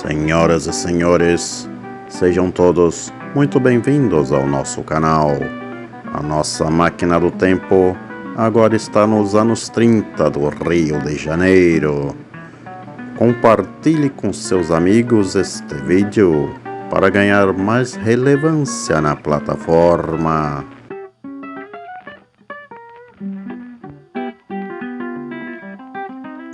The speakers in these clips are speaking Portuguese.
Senhoras e senhores, sejam todos muito bem-vindos ao nosso canal. A nossa máquina do tempo agora está nos anos 30 do Rio de Janeiro. Compartilhe com seus amigos este vídeo para ganhar mais relevância na plataforma.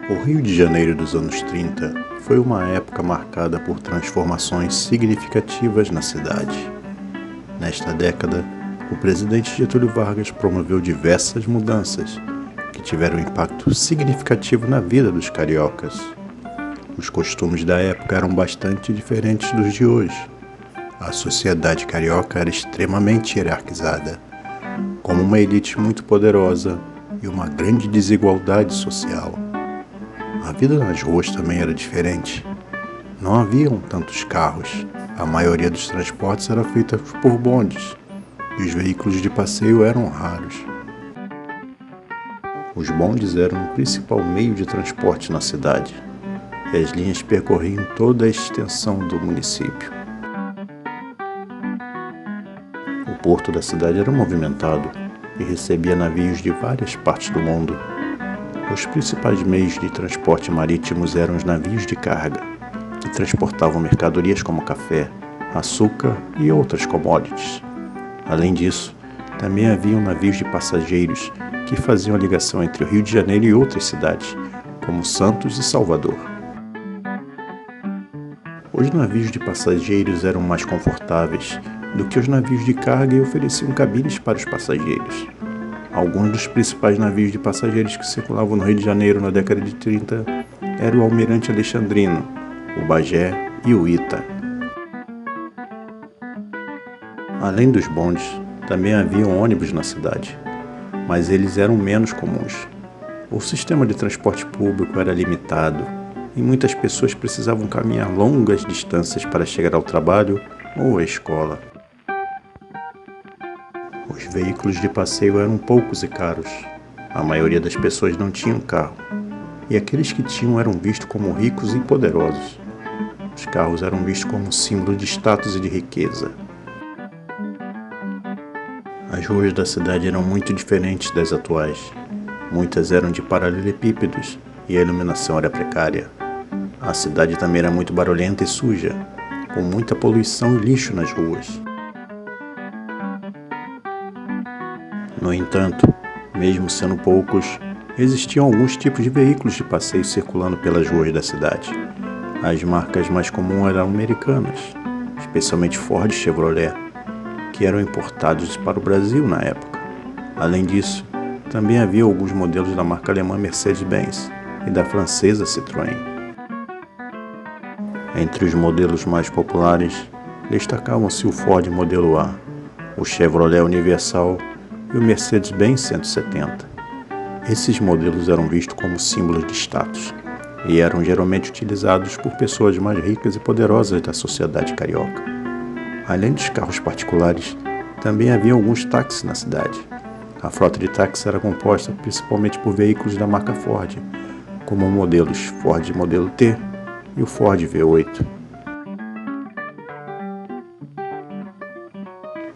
O Rio de Janeiro dos anos 30 foi uma época marcada por transformações significativas na cidade. Nesta década, o presidente Getúlio Vargas promoveu diversas mudanças que tiveram impacto significativo na vida dos cariocas. Os costumes da época eram bastante diferentes dos de hoje. A sociedade carioca era extremamente hierarquizada, como uma elite muito poderosa e uma grande desigualdade social. A vida nas ruas também era diferente. Não haviam tantos carros. A maioria dos transportes era feita por bondes, e os veículos de passeio eram raros. Os bondes eram o principal meio de transporte na cidade, e as linhas percorriam toda a extensão do município. O porto da cidade era movimentado e recebia navios de várias partes do mundo. Os principais meios de transporte marítimos eram os navios de carga, que transportavam mercadorias como café, açúcar e outras commodities. Além disso, também haviam navios de passageiros que faziam a ligação entre o Rio de Janeiro e outras cidades, como Santos e Salvador. Os navios de passageiros eram mais confortáveis do que os navios de carga e ofereciam cabines para os passageiros. Alguns dos principais navios de passageiros que circulavam no Rio de Janeiro na década de 30 eram o Almirante Alexandrino, o Bagé e o Ita. Além dos bondes, também haviam ônibus na cidade, mas eles eram menos comuns. O sistema de transporte público era limitado e muitas pessoas precisavam caminhar longas distâncias para chegar ao trabalho ou à escola. Os veículos de passeio eram poucos e caros. A maioria das pessoas não tinham carro, e aqueles que tinham eram vistos como ricos e poderosos. Os carros eram vistos como símbolo de status e de riqueza. As ruas da cidade eram muito diferentes das atuais. Muitas eram de paralelepípedos e a iluminação era precária. A cidade também era muito barulhenta e suja, com muita poluição e lixo nas ruas. No entanto, mesmo sendo poucos, existiam alguns tipos de veículos de passeio circulando pelas ruas da cidade. As marcas mais comuns eram americanas, especialmente Ford e Chevrolet, que eram importados para o Brasil na época. Além disso, também havia alguns modelos da marca alemã Mercedes-Benz e da francesa Citroën. Entre os modelos mais populares, destacavam-se o Ford Modelo A, o Chevrolet Universal e o Mercedes-Benz 170. Esses modelos eram vistos como símbolos de status e eram geralmente utilizados por pessoas mais ricas e poderosas da sociedade carioca. Além dos carros particulares, também havia alguns táxis na cidade. A frota de táxis era composta principalmente por veículos da marca Ford, como modelos Ford Modelo T e o Ford V8.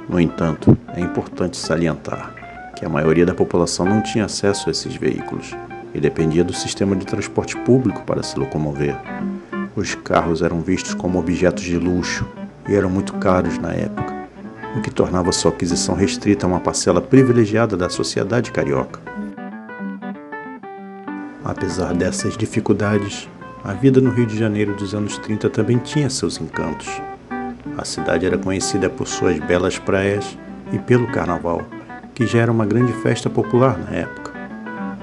No entanto, é importante salientar que a maioria da população não tinha acesso a esses veículos e dependia do sistema de transporte público para se locomover. Os carros eram vistos como objetos de luxo e eram muito caros na época, o que tornava sua aquisição restrita a uma parcela privilegiada da sociedade carioca. Apesar dessas dificuldades, a vida no Rio de Janeiro dos anos 30 também tinha seus encantos. A cidade era conhecida por suas belas praias e pelo carnaval, que já era uma grande festa popular na época.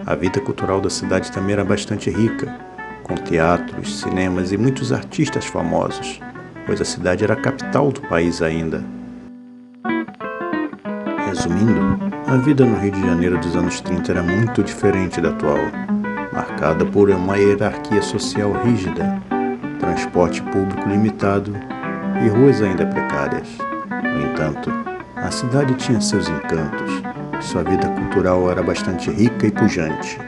A vida cultural da cidade também era bastante rica, com teatros, cinemas e muitos artistas famosos, pois a cidade era a capital do país ainda. Resumindo, a vida no Rio de Janeiro dos anos 30 era muito diferente da atual, marcada por uma hierarquia social rígida, transporte público limitado e ruas ainda precárias. No entanto, a cidade tinha seus encantos, e sua vida cultural era bastante rica e pujante.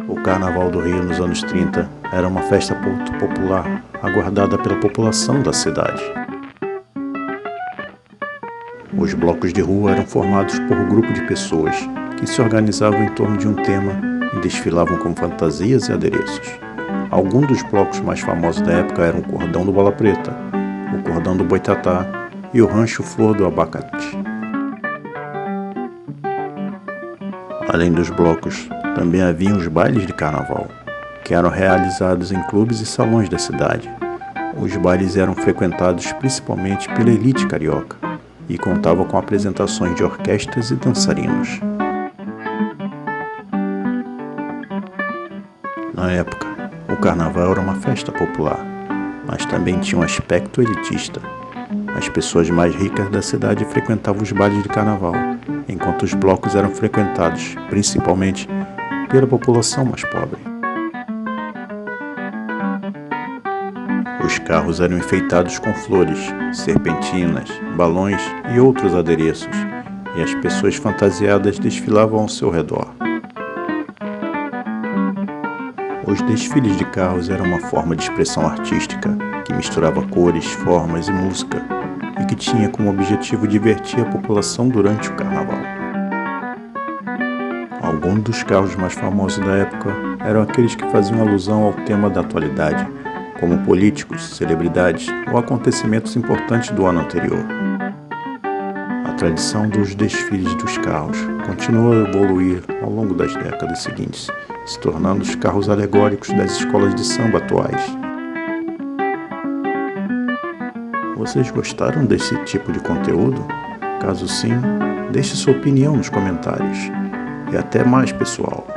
O Carnaval do Rio nos anos 30 era uma festa muito popular, aguardada pela população da cidade. Os blocos de rua eram formados por um grupo de pessoas que se organizavam em torno de um tema e desfilavam com fantasias e adereços. Alguns dos blocos mais famosos da época eram o Cordão do Bola Preta, o Cordão do Boitatá e o Rancho Flor do Abacate. Além dos blocos, também haviam os bailes de carnaval, que eram realizados em clubes e salões da cidade. Os bailes eram frequentados principalmente pela elite carioca e contavam com apresentações de orquestras e dançarinos. Na época, o carnaval era uma festa popular, mas também tinha um aspecto elitista. As pessoas mais ricas da cidade frequentavam os bailes de carnaval, enquanto os blocos eram frequentados principalmente pela população mais pobre. Os carros eram enfeitados com flores, serpentinas, balões e outros adereços, e as pessoas fantasiadas desfilavam ao seu redor. Os desfiles de carros eram uma forma de expressão artística que misturava cores, formas e música, e que tinha como objetivo divertir a população durante o carnaval. Alguns dos carros mais famosos da época eram aqueles que faziam alusão ao tema da atualidade, como políticos, celebridades ou acontecimentos importantes do ano anterior. A tradição dos desfiles dos carros continuou a evoluir ao longo das décadas seguintes, se tornando os carros alegóricos das escolas de samba atuais. Vocês gostaram desse tipo de conteúdo? Caso sim, deixe sua opinião nos comentários. E até mais, pessoal!